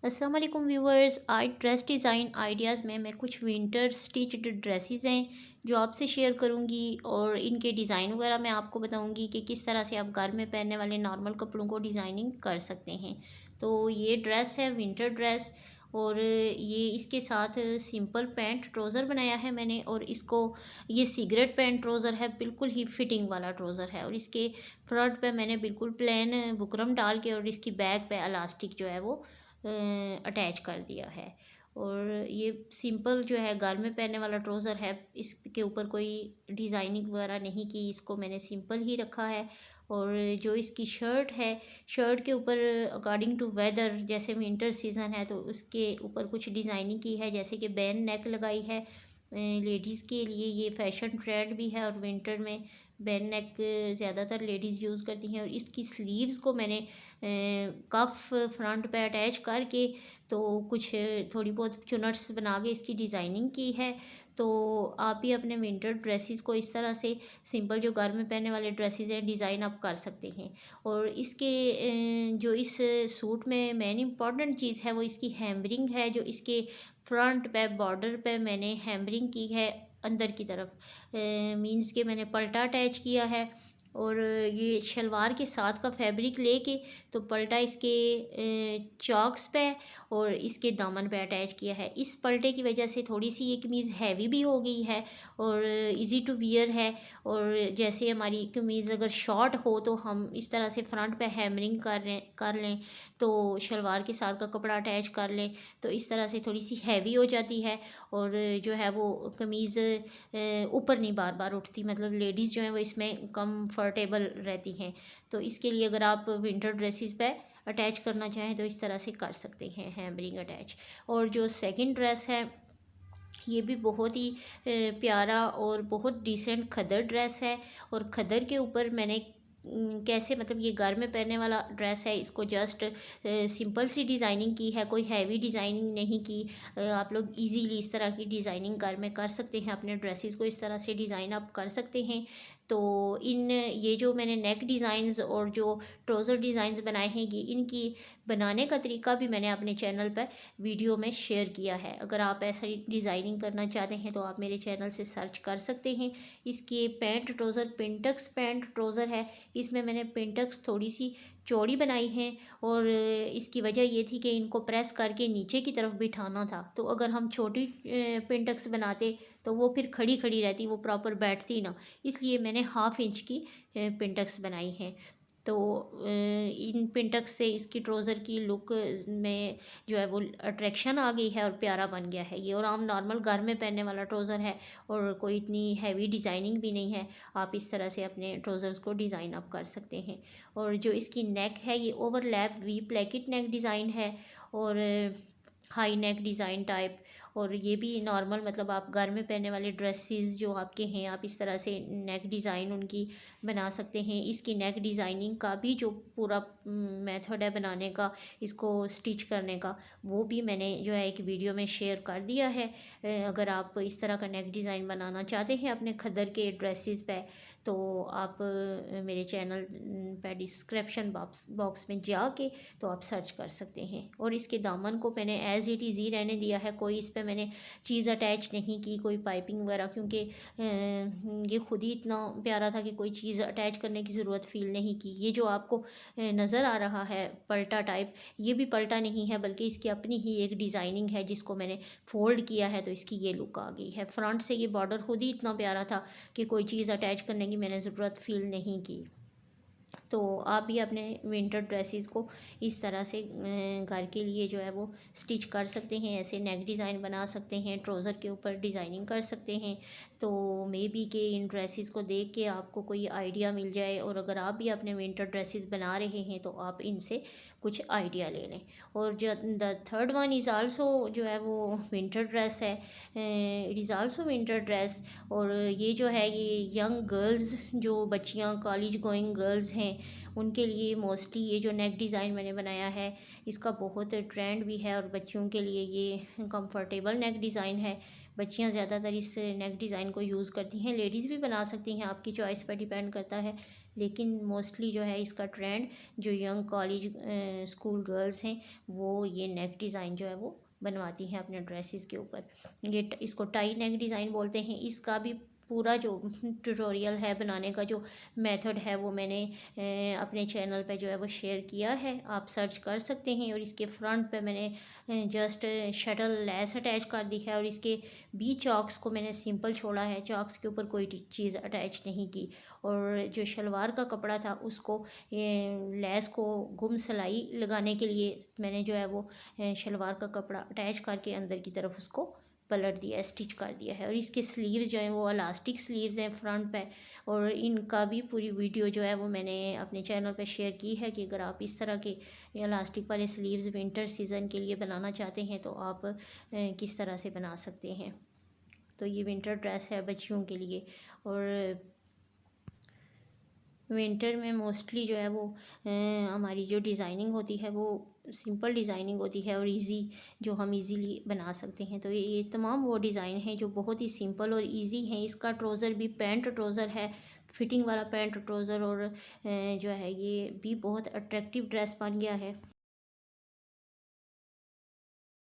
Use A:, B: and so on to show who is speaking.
A: अस्सलाम वालेकुम व्यूवर्स। आज ड्रेस डिज़ाइन आइडियाज़ में मैं कुछ विंटर स्टिच्ड ड्रेसेस हैं जो आपसे शेयर करूंगी और इनके डिज़ाइन वगैरह मैं आपको बताऊंगी कि किस तरह से आप घर में पहनने वाले नॉर्मल कपड़ों को डिज़ाइनिंग कर सकते हैं। तो ये ड्रेस है विंटर ड्रेस और ये इसके साथ सिंपल पैंट ट्राउज़र बनाया है मैंने, और इसको ये सिगरेट पैंट ट्राउज़र है, बिल्कुल ही फिटिंग वाला ट्राउज़र है। और इसके फ्रंट पे मैंने बिल्कुल प्लेन बुकरम डाल के और इसकी बैक पे इलास्टिक जो है वो अटैच कर दिया है। और ये सिंपल जो है घर में पहनने वाला ट्राउज़र है, इसके ऊपर कोई डिज़ाइनिंग वगैरह नहीं की, इसको मैंने सिंपल ही रखा है। और जो इसकी शर्ट है, शर्ट के ऊपर अकॉर्डिंग टू वेदर, जैसे विंटर सीज़न है तो उसके ऊपर कुछ डिज़ाइनिंग की है, जैसे कि बैन नेक लगाई है। लेडीज़ के लिए ये फैशन ट्रेंड भी है और विंटर में बैन नेक ज़्यादातर लेडीज़ यूज़ करती हैं। और इसकी स्लीव्स को मैंने कफ फ्रंट पे अटैच करके तो कुछ थोड़ी बहुत चुनट्स बना के इसकी डिज़ाइनिंग की है। तो आप भी अपने विंटर ड्रेसेस को इस तरह से सिंपल जो घर में पहनने वाले ड्रेसेस हैं डिज़ाइन आप कर सकते हैं। और इसके जो इस सूट में मेन इम्पॉर्टेंट चीज़ है वो इसकी हैम्बरिंग है, जो इसके फ्रंट पे बॉर्डर पे मैंने हैम्बरिंग की है अंदर की तरफ, मींस के मैंने पल्टा अटैच किया है। और ये शलवार के साथ का फैब्रिक लेके तो पल्टा इसके चॉक्स पे और इसके दामन पे अटैच किया है। इस पल्टे की वजह से थोड़ी सी ये कमीज़ हैवी भी हो गई है और इजी टू वियर है। और जैसे हमारी कमीज़ अगर शॉर्ट हो तो हम इस तरह से फ्रंट पे हैमरिंग कर लें तो शलवार के साथ का कपड़ा अटैच कर लें तो इस तरह से थोड़ी सी हैवी हो जाती है और जो है वो कमीज़ ऊपर नहीं बार बार उठती, मतलब लेडीज़ जो हैं वो इसमें कंफर्टेबल रहती हैं। तो इसके लिए अगर आप विंटर ड्रेसेस पे अटैच करना चाहें तो इस तरह से कर सकते हैं हैमरिंग अटैच। और जो सेकंड ड्रेस है ये भी बहुत ही प्यारा और बहुत डिसेंट खदर ड्रेस है। और खदर के ऊपर मैंने कैसे, मतलब ये घर में पहनने वाला ड्रेस है, इसको जस्ट सिंपल सी डिज़ाइनिंग की है, कोई हैवी डिज़ाइनिंग नहीं की। आप लोग इजीली इस तरह की डिज़ाइनिंग घर में कर सकते हैं, अपने ड्रेसेस को इस तरह से डिज़ाइन आप कर सकते हैं। तो इन ये जो मैंने नेक डिज़ाइंस और जो ट्राउज़र डिज़ाइंस बनाए हैं ये इनकी बनाने का तरीका भी मैंने अपने चैनल पर वीडियो में शेयर किया है। अगर आप ऐसा डिज़ाइनिंग करना चाहते हैं तो आप मेरे चैनल से सर्च कर सकते हैं। इसकी pant trouser pintucks pant trouser है, इसमें मैंने पिंटक्स थोड़ी सी चौड़ी बनाई है और इसकी वजह ये थी कि इनको प्रेस करके नीचे की तरफ बिठाना था। तो अगर हम छोटी पिंटक्स बनाते तो वो फिर खड़ी खड़ी रहती, वो प्रॉपर बैठती ना, इसलिए मैंने हाफ़ इंच की पिंटक्स बनाई हैं। तो इन पिंटक्स से इसकी ट्राउज़र की लुक में जो है वो अट्रैक्शन आ गई है और प्यारा बन गया है ये। और आम नॉर्मल घर में पहनने वाला ट्राउज़र है और कोई इतनी हैवी डिज़ाइनिंग भी नहीं है। आप इस तरह से अपने ट्राउज़र्स को डिज़ाइन अप कर सकते हैं। और जो इसकी नेक है ये overlap V placket neck design है और हाई नेक डिज़ाइन टाइप। और ये भी नॉर्मल, मतलब आप घर में पहनने वाले ड्रेसेस जो आपके हैं आप इस तरह से नेक डिज़ाइन उनकी बना सकते हैं। इसकी नेक डिज़ाइनिंग का भी जो पूरा मेथड है बनाने का, इसको स्टिच करने का, वो भी मैंने जो है एक वीडियो में शेयर कर दिया है। अगर आप इस तरह का नेक डिज़ाइन बनाना चाहते हैं अपने खद्दर के ड्रेसेस पे तो आप मेरे चैनल पे डिस्क्रिप्शन बॉक्स में जाके तो आप सर्च कर सकते हैं। और इसके दामन को मैंने एज़ इट इज़ ही रहने दिया है, कोई इस पे मैंने चीज़ अटैच नहीं की, कोई पाइपिंग वगैरह, क्योंकि ये खुद ही इतना प्यारा था कि कोई चीज़ अटैच करने की ज़रूरत फ़ील नहीं की। ये जो आपको नज़र आ रहा है पल्टा टाइप, ये भी पल्टा नहीं है बल्कि इसकी अपनी ही एक डिज़ाइनिंग है जिसको मैंने फ़ोल्ड किया है तो इसकी ये लुक आ गई है। फ्रंट से ये बॉर्डर खुद ही इतना प्यारा था कि कोई चीज़ अटैच करने की मैंने ज़रूरत फ़ील नहीं की। तो आप भी अपने विंटर ड्रेसेस को इस तरह से घर के लिए जो है वो स्टिच कर सकते हैं, ऐसे नेक डिज़ाइन बना सकते हैं, ट्राउज़र के ऊपर डिज़ाइनिंग कर सकते हैं। तो मे बी के इन ड्रेसेस को देख के आपको कोई आइडिया मिल जाए और अगर आप भी अपने विंटर ड्रेसेस बना रहे हैं तो आप इनसे कुछ आइडिया ले लें। और जो the third one is also जो है वो विंटर ड्रेस है, it is also winter dress. और ये जो है ये यंग गर्ल्स, जो बच्चियां कॉलेज गोइंग गर्ल्स हैं उनके लिए मोस्टली ये जो नेक डिज़ाइन मैंने बनाया है इसका बहुत ट्रेंड भी है और बच्चियों के लिए ये कंफर्टेबल नेक डिज़ाइन है। बच्चियां ज़्यादातर इस नेक डिज़ाइन को यूज़ करती हैं, लेडीज़ भी बना सकती हैं, आपकी चॉइस पर डिपेंड करता है। लेकिन मोस्टली जो है इसका ट्रेंड जो यंग कॉलेज स्कूल गर्ल्स हैं वो ये नेक डिज़ाइन जो है वो बनवाती हैं अपने ड्रेसेस के ऊपर। ये इसको टाई नेक डिज़ाइन बोलते हैं। इसका भी पूरा जो ट्यूटोरियल है बनाने का जो मेथड है वो मैंने अपने चैनल पे जो है वो शेयर किया है, आप सर्च कर सकते हैं। और इसके फ्रंट पे मैंने जस्ट शटल लेस अटैच कर दी है और इसके बी चॉक्स को मैंने सिंपल छोड़ा है, चॉक्स के ऊपर कोई चीज़ अटैच नहीं की। और जो शलवार का कपड़ा था उसको लेस को गुम सिलाई लगाने के लिए मैंने जो है वो शलवार का कपड़ा अटैच करके अंदर की तरफ उसको पलट दिया है, स्टिच कर दिया है। और इसके स्लीव्स जो हैं वो इलास्टिक स्लीव्स हैं फ्रंट पे। और इनका भी पूरी वीडियो जो है वो मैंने अपने चैनल पे शेयर की है कि अगर आप इस तरह के इलास्टिक वाले स्लीव्स विंटर सीज़न के लिए बनाना चाहते हैं तो आप किस तरह से बना सकते हैं। तो ये विंटर ड्रेस है बच्चियों के लिए। और विंटर में मोस्टली जो है वो हमारी जो डिज़ाइनिंग होती है वो सिंपल डिज़ाइनिंग होती है और इजी, जो हम इजीली बना सकते हैं। तो ये तमाम वो डिज़ाइन हैं जो बहुत ही सिंपल और इजी हैं। इसका ट्राउज़र भी पैंट ट्राउज़र है, फिटिंग वाला पैंट ट्राउज़र। और जो है ये भी बहुत अट्रैक्टिव ड्रेस बन गया है।